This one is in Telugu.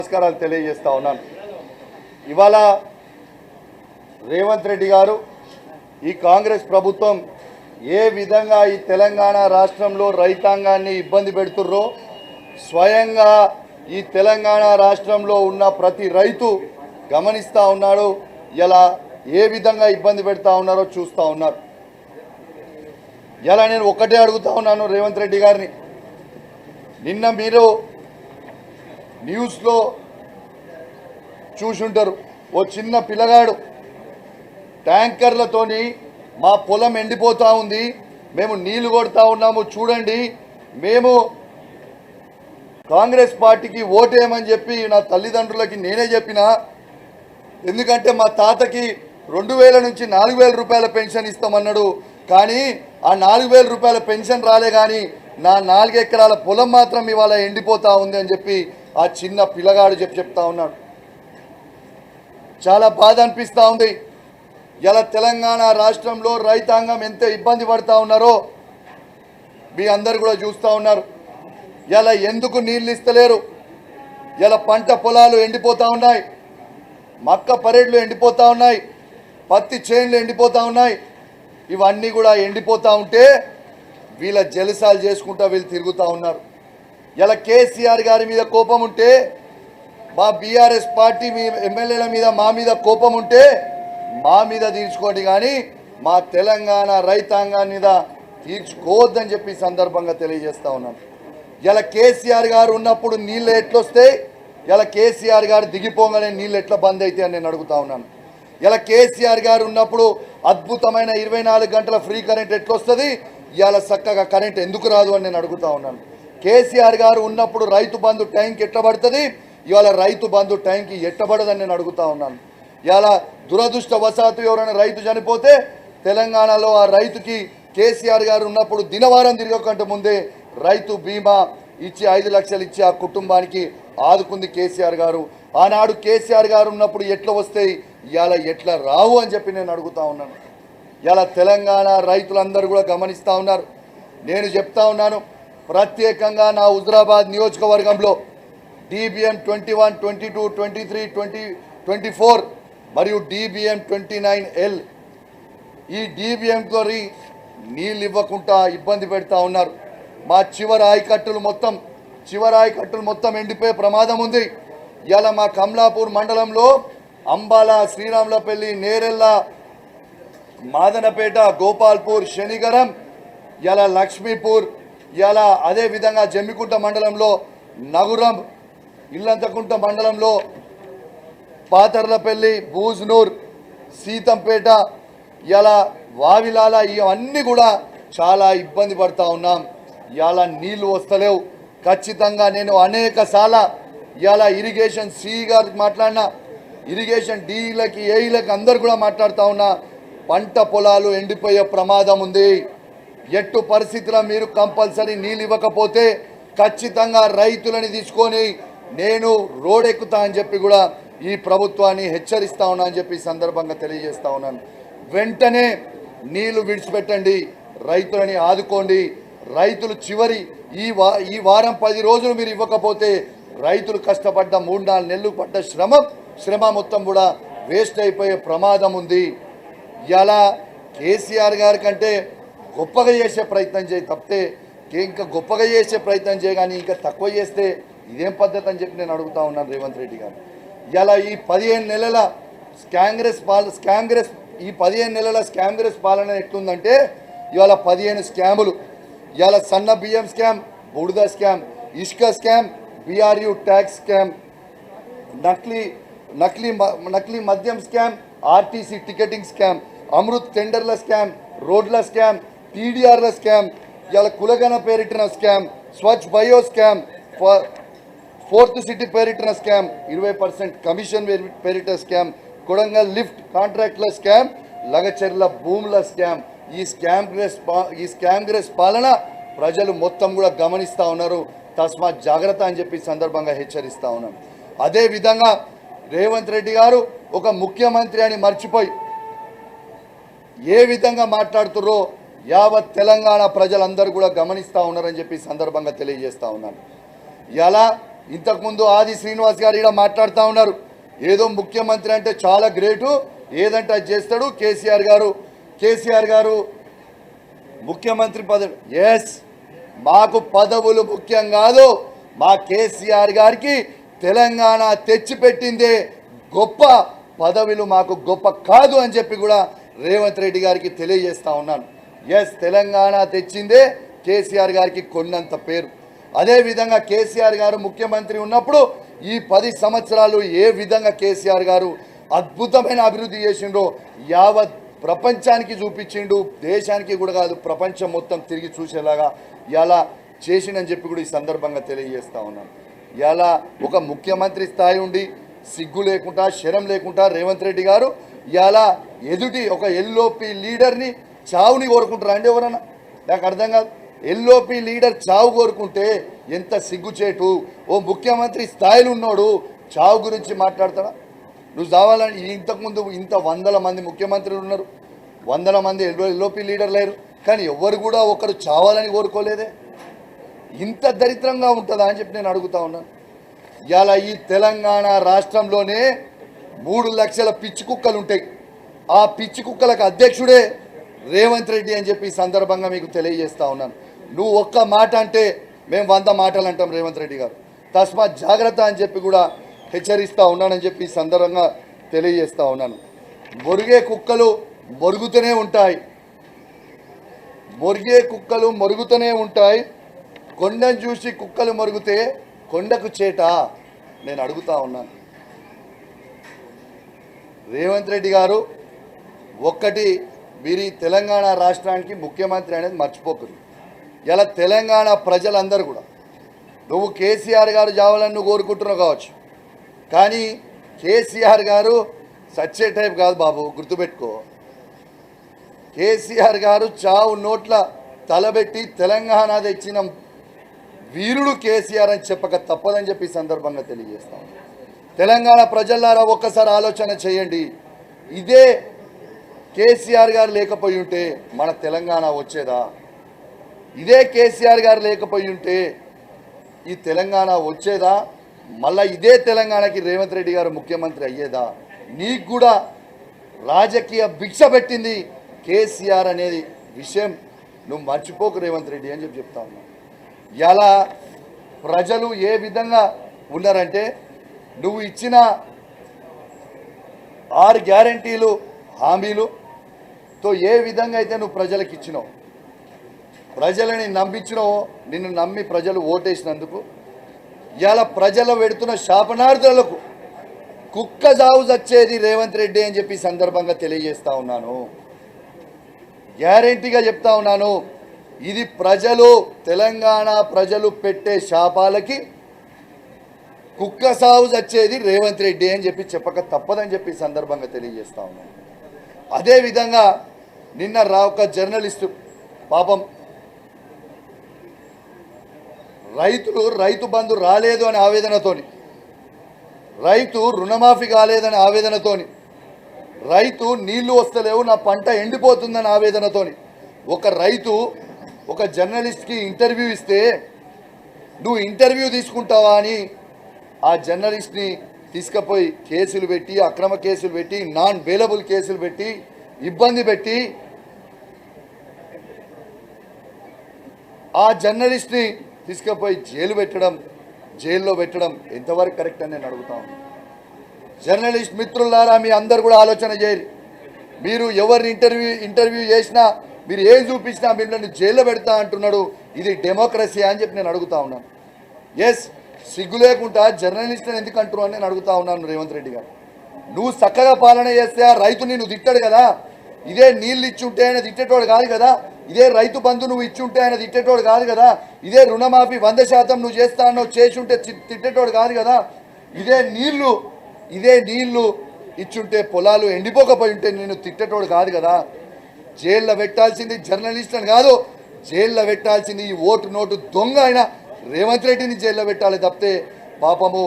నమస్కారాలు తెలియజేస్తా ఉన్నాను. ఇవాళ రేవంత్ రెడ్డి గారు ఈ కాంగ్రెస్ ప్రభుత్వం ఏ విధంగా ఈ తెలంగాణ రాష్ట్రంలో రైతాంగాన్ని ఇబ్బంది పెడుతుర్రో స్వయంగా ఈ తెలంగాణ రాష్ట్రంలో ఉన్న ప్రతి రైతు గమనిస్తూ ఉన్నాడు. ఇలా ఏ విధంగా ఇబ్బంది పెడతా ఉన్నారో చూస్తూ ఉన్నారు. ఇలా నేను ఒకటే అడుగుతా ఉన్నాను రేవంత్ రెడ్డి గారిని, నిన్న మీరు న్యూస్లో చూసుంటారు, ఓ చిన్న పిల్లగాడు ట్యాంకర్లతోని మా పొలం ఎండిపోతూ ఉంది, మేము నీళ్లు కొడతా ఉన్నాము, చూడండి మేము కాంగ్రెస్ పార్టీకి ఓటేయమని చెప్పి నా తల్లిదండ్రులకి నేనే చెప్పిన. ఎందుకంటే మా తాతకి 2000 నుంచి 4000 రూపాయల పెన్షన్ ఇస్తామన్నాడు. కానీ ఆ 4000 రూపాయల పెన్షన్ రాలే, కానీ నా 4 ఎకరాల పొలం మాత్రం ఇవాళ ఎండిపోతూ ఉంది అని చెప్పి ఆ చిన్న పిల్లగాడు చెప్తా ఉన్నాడు. చాలా బాధ అనిపిస్తూ ఉంది. ఇలా తెలంగాణ రాష్ట్రంలో రైతాంగం ఎంత ఇబ్బంది పడుతూ ఉన్నారో మీ అందరు కూడా చూస్తూ ఉన్నారు. ఇలా ఎందుకు నీళ్ళు ఇస్తలేరు? ఇలా పంట పొలాలు ఎండిపోతూ ఉన్నాయి, మక్క పరేడ్లు ఎండిపోతూ ఉన్నాయి, పత్తి చేన్లు ఎండిపోతూ ఉన్నాయి. ఇవన్నీ కూడా ఎండిపోతూ ఉంటే వీళ్ళ జలసాలు చేసుకుంటూ వీళ్ళు తిరుగుతూ ఉన్నారు. ఇలా కేసీఆర్ గారి మీద కోపం ఉంటే, మా బీఆర్ఎస్ పార్టీ ఎమ్మెల్యేల మీద మా మీద కోపం ఉంటే మా మీద తీర్చుకోండి, కానీ మా తెలంగాణ రైతాంగాన్ని మీద తీర్చుకోవద్దని చెప్పి సందర్భంగా తెలియజేస్తూ ఉన్నాను. ఇలా కేసీఆర్ గారు ఉన్నప్పుడు నీళ్ళు ఎట్లొస్తాయి, ఇలా కేసీఆర్ గారు దిగిపోగానే నీళ్ళు ఎట్లా బంద్ అవుతాయి అని నేను అడుగుతా ఉన్నాను. ఇలా కేసీఆర్ గారు ఉన్నప్పుడు అద్భుతమైన 24 గంటల ఫ్రీ కరెంట్ ఎట్లొస్తుంది, ఇలా చక్కగా కరెంట్ ఎందుకు రాదు అని నేను అడుగుతా ఉన్నాను. కేసీఆర్ గారు ఉన్నప్పుడు రైతు బంధు టైంకి ఎట్టబడుతుంది, ఇవాళ రైతు బంధు టైంకి ఎట్టబడదని నేను అడుగుతా ఉన్నాను. ఇలా దురదృష్టవశాత్తు ఎవరైనా రైతు చనిపోతే తెలంగాణలో ఆ రైతుకి కేసీఆర్ గారు ఉన్నప్పుడు దినవారం తిరగకంటే ముందే రైతు బీమా ఇచ్చి 5 లక్షలు ఇచ్చి ఆ కుటుంబానికి ఆదుకుంది కేసీఆర్ గారు. ఆనాడు కేసీఆర్ గారు ఉన్నప్పుడు ఎట్లా వస్తాయి, ఇవాళ ఎట్లా రావు అని చెప్పి నేను అడుగుతా ఉన్నాను. ఇలా తెలంగాణ రైతులందరూ కూడా గమనిస్తూ ఉన్నారు. నేను చెప్తా ఉన్నాను, ప్రత్యేకంగా నా హుజురాబాద్ నియోజకవర్గంలో DBM 21, 22, 23, 24 మరియు DBM 29L ఈ DBMతో నీళ్ళు ఇవ్వకుండా ఇబ్బంది పెడతా ఉన్నారు. మా చివరి ఆయకట్టులు మొత్తం ఎండిపోయే ప్రమాదం ఉంది. ఇలా మా కమలాపూర్ మండలంలో అంబాల, శ్రీరాములపల్లి, నేరెళ్ళ, మాదనపేట, గోపాల్పూర్, శనిగరం, ఇలా లక్ష్మీపూర్, ఇలా అదేవిధంగా జమ్మికుంట మండలంలో నగురం, ఇల్లంతకుంట మండలంలో పాతర్లపల్లి, బూజ్నూర్, సీతంపేట, ఇలా వావిలాల, ఇవన్నీ కూడా చాలా ఇబ్బంది పడుతూ ఉన్నాం. ఇలా నీళ్లు వస్తలేవు. ఖచ్చితంగా నేను అనేక సార్లు ఇలా ఇరిగేషన్ సి గారికి మాట్లాడినా, ఇరిగేషన్ డీలకి, ఏఈలకి అందరు కూడా మాట్లాడుతూ ఉన్నా, పంట పొలాలు ఎండిపోయే ప్రమాదం ఉంది. ఎట్టు పరిస్థితుల్లో మీరు కంపల్సరీ నీళ్ళు ఇవ్వకపోతే ఖచ్చితంగా రైతులని తీసుకొని నేను రోడ్ ఎక్కుతా అని చెప్పి కూడా ఈ ప్రభుత్వాన్ని హెచ్చరిస్తా ఉన్నా అని చెప్పి సందర్భంగా తెలియజేస్తా ఉన్నాను. వెంటనే నీళ్లు విడిచిపెట్టండి, రైతులని ఆదుకోండి. రైతులు చివరి ఈ వారం 10 రోజులు మీరు ఇవ్వకపోతే రైతులు కష్టపడ్డ 3-4 నెలలు పడ్డ శ్రమ మొత్తం కూడా వేస్ట్ అయిపోయే ప్రమాదం ఉంది. ఇలా కేసీఆర్ గారి కంటే గొప్పగా చేసే ప్రయత్నం చేయి తప్పితే ఇంకా గొప్పగా చేసే ప్రయత్నం చేయగాని ఇంకా తక్కువ చేస్తే ఇదేం పద్ధతి అని చెప్పి నేను అడుగుతా ఉన్నాను రేవంత్ రెడ్డి గారు. ఇలా ఈ 15 నెలల స్కాంగ్రెస్ పాలన ఎట్లుందంటే, ఇవాళ 15 స్కాములు. ఇవాళ సన్న బియ్యం స్కామ్, బుడద స్కామ్, ఇసుక స్కామ్, BRU ట్యాక్స్ స్కామ్, నకిలీ మద్యం scam, RTC ticketing scam, Amrit టెండర్ల స్కామ్, రోడ్ల స్కామ్, TDRల స్కామ్, ఇలా కులగన పేరిటిన scam, Swachh bio scam, 4th city పేరిటిన స్కామ్, 20% కమిషన్ పేరిట స్కామ్, కొడంగల్ లిఫ్ట్ కాంట్రాక్ట్ల స్కామ్, లగచెర్ల భూముల స్కామ్. ఈ స్కామ్గ్రెస్ పాలన ప్రజలు మొత్తం కూడా గమనిస్తూ ఉన్నారు. తస్మాత్ జాగ్రత్త అని చెప్పి సందర్భంగా హెచ్చరిస్తూ ఉన్నాం. అదేవిధంగా రేవంత్ రెడ్డి గారు ఒక ముఖ్యమంత్రి అని మర్చిపోయి ఏ విధంగా మాట్లాడుతుర్రో యావత్ తెలంగాణ ప్రజలందరూ కూడా గమనిస్తూ ఉన్నారని చెప్పి సందర్భంగా తెలియజేస్తూ ఉన్నాను. ఇలా ఇంతకుముందు ఆది శ్రీనివాస్ గారు ఇక్కడ మాట్లాడుతూ ఉన్నారు, ఏదో ముఖ్యమంత్రి అంటే చాలా గ్రేటు, ఏదంటే అది చేస్తాడు కేసీఆర్ గారు ముఖ్యమంత్రి పదవి. ఎస్, మాకు పదవులు ముఖ్యం కాదు, మా కేసీఆర్ గారికి తెలంగాణ తెచ్చిపెట్టిందే గొప్ప, పదవులు మాకు గొప్ప కాదు అని చెప్పి కూడా రేవంత్ రెడ్డి గారికి తెలియజేస్తా ఉన్నాను. ఎస్, తెలంగాణ తెచ్చిందే కేసీఆర్ గారికి కొన్నంత పేరు. అదేవిధంగా కేసీఆర్ గారు ముఖ్యమంత్రి ఉన్నప్పుడు ఈ 10 సంవత్సరాలు ఏ విధంగా కేసీఆర్ గారు అద్భుతమైన అభివృద్ధి చేసిండో యావత్ ప్రపంచానికి చూపించిండు, దేశానికి కూడా కాదు ప్రపంచం మొత్తం తిరిగి చూసేలాగా ఇలా చేసిండని చెప్పి కూడా ఈ సందర్భంగా తెలియజేస్తా ఉన్నాను. ఇలా ఒక ముఖ్యమంత్రి స్థాయి ఉండి సిగ్గు లేకుండా శరం లేకుండా రేవంత్ రెడ్డి గారు ఇలా ఎదుటి ఒక ఎల్ఓపి లీడర్ని చావుని కోరుకుంటారా అండి? ఎవరన్నా నాకు అర్థం కాదు. ఎల్ఓపి లీడర్ చావు కోరుకుంటే ఎంత సిగ్గుచేటు. ఓ ముఖ్యమంత్రి స్థాయిలో ఉన్నాడు చావు గురించి మాట్లాడతాడా? నువ్వు చావాలని ఇంతకుముందు ఇంత 100 మంది ముఖ్యమంత్రులు ఉన్నారు, 100 మంది ఎల్ఓపి లీడర్ లేరు, కానీ ఎవరు కూడా ఒకరు చావాలని కోరుకోలేదే. ఇంత దరిద్రంగా ఉంటుందా అని చెప్పి నేను అడుగుతా ఉన్నాను. ఇలా ఈ తెలంగాణ రాష్ట్రంలోనే 3 లక్షల పిచ్చి కుక్కలు ఉంటాయి. ఆ పిచ్చి కుక్కలకు అధ్యక్షుడే రేవంత్ రెడ్డి అని చెప్పి ఈ సందర్భంగా మీకు తెలియజేస్తా ఉన్నాను. నువ్వు ఒక్క మాట అంటే మేము 100 మాటలు అంటాం రేవంత్ రెడ్డి గారు, తస్మాత్ జాగ్రత్త అని చెప్పి కూడా హెచ్చరిస్తూ ఉన్నానని చెప్పి ఈ సందర్భంగా తెలియజేస్తా ఉన్నాను. మొరిగే కుక్కలు మొరుగుతూనే ఉంటాయి, మొరుగుతూనే ఉంటాయి. కొండను చూసి కుక్కలు మొరుగుతే కొండకు చేట. నేను అడుగుతా ఉన్నాను రేవంత్ రెడ్డి గారు, ఒక్కటి మీరు తెలంగాణ రాష్ట్రానికి ముఖ్యమంత్రి అనేది మర్చిపోకరు. ఇలా తెలంగాణ ప్రజలందరూ కూడా నువ్వు కేసీఆర్ గారు చావాలని నువ్వు కోరుకుంటున్నావు కావచ్చు, కానీ కేసీఆర్ గారు సచ్చే టైప్ కాదు బాబు, గుర్తుపెట్టుకో. కేసీఆర్ గారు చావు నోట్ల తలబెట్టి తెలంగాణ తెచ్చిన వీరుడు కేసీఆర్ అని చెప్పక తప్పదని చెప్పి ఈ సందర్భంగా తెలియజేస్తాం. తెలంగాణ ప్రజలారా ఒక్కసారి ఆలోచన చేయండి, ఇదే కేసీఆర్ గారు లేకపోయి ఉంటే మన తెలంగాణ వచ్చేదా? ఇదే కేసీఆర్ గారు లేకపోయి ఉంటే ఈ తెలంగాణ వచ్చేదా? మళ్ళీ ఇదే తెలంగాణకి రేవంత్ రెడ్డి గారు ముఖ్యమంత్రి అయ్యేదా? నీకు కూడా రాజకీయ భిక్ష పెట్టింది కేసీఆర్ అనేది విషయం నువ్వు మర్చిపోకు రేవంత్ రెడ్డి అని చెప్పి చెప్తా ఉన్నా. ఇలా ప్రజలు ఏ విధంగా ఉన్నారంటే, నువ్వు ఇచ్చిన 6 గ్యారంటీలు హామీలుతో ఏ విధంగా అయితే నువ్వు ప్రజలకు ఇచ్చినావు, ప్రజలని నమ్మించినావో, నిన్ను నమ్మి ప్రజలు ఓటేసినందుకు ఇలా ప్రజలు పెడుతున్న శాపనార్థులకు కుక్క జావు చచ్చేది రేవంత్ రెడ్డి అని చెప్పి సందర్భంగా తెలియజేస్తా ఉన్నాను. గ్యారంటీగా చెప్తా ఉన్నాను, ఇది తెలంగాణ ప్రజలు పెట్టే శాపాలకి కుక్క సాగు చచ్చేది రేవంత్ రెడ్డి అని చెప్పి చెప్పక తప్పదని చెప్పి సందర్భంగా తెలియజేస్తా ఉన్నాను. అదేవిధంగా నిన్న ఒక జర్నలిస్టు పాపం రైతు బంధు రాలేదు అనే ఆవేదనతోని, రైతు రుణమాఫీ కాలేదని ఆవేదనతోని, రైతు నీళ్లు వస్తలేవు నా పంట ఎండిపోతుందని ఆవేదనతోని ఒక జర్నలిస్ట్కి ఇంటర్వ్యూ ఇస్తే నువ్వు ఇంటర్వ్యూ తీసుకుంటావా అని ఆ జర్నలిస్ట్ని తీసుకుపోయి కేసులు పెట్టి, అక్రమ కేసులు పెట్టి, నాన్ బెయిలబుల్ కేసులు పెట్టి, ఇబ్బంది పెట్టి ఆ జర్నలిస్ట్ని తీసుకుపోయి జైల్లో పెట్టడం ఎంతవరకు కరెక్ట్ అని నేను అడుగుతాను. జర్నలిస్ట్ మిత్రులారా, మీ అందరు కూడా ఆలోచన చేయరు. మీరు ఎవరిని ఇంటర్వ్యూ చేసినా, మీరు ఏం చూపించినా మిమ్మల్ని జైల్లో పెడతా అంటున్నాడు. ఇది డెమోక్రసీ అని చెప్పి నేను అడుగుతా ఉన్నాను. ఎస్, సిగ్గు లేకుండా జర్నలిస్ట్ని ఎందుకు అంటున్నావు అని నేను అడుగుతా ఉన్నాను రేవంత్ రెడ్డి గారు. నువ్వు చక్కగా పాలన చేస్తే ఆ రైతుని నువ్వు తిట్టాడు కదా, ఇదే నీళ్ళు ఇచ్చుంటే ఆయన తిట్టేటోడు కాదు కదా, ఇదే రైతు బంధు నువ్వు ఇచ్చుంటే ఆయన తిట్టేటోడు కాదు కదా, ఇదే రుణమాఫీ 100% నువ్వు చేస్తా అన్నావు చేసుంటే తిట్టేటోడు కాదు కదా, ఇదే నీళ్లు ఇచ్చుంటే పొలాలు ఎండిపోకపోయి ఉంటే నేను తిట్టేటోడు కాదు కదా. జైల్లో పెట్టాల్సింది జర్నలిస్ట్ అని కాదు, జైల్లో పెట్టాల్సింది ఈ ఓటు నోటు దొంగ అయినా రేవంత్ రెడ్డిని జైల్లో పెట్టాలి తప్పితే పాపము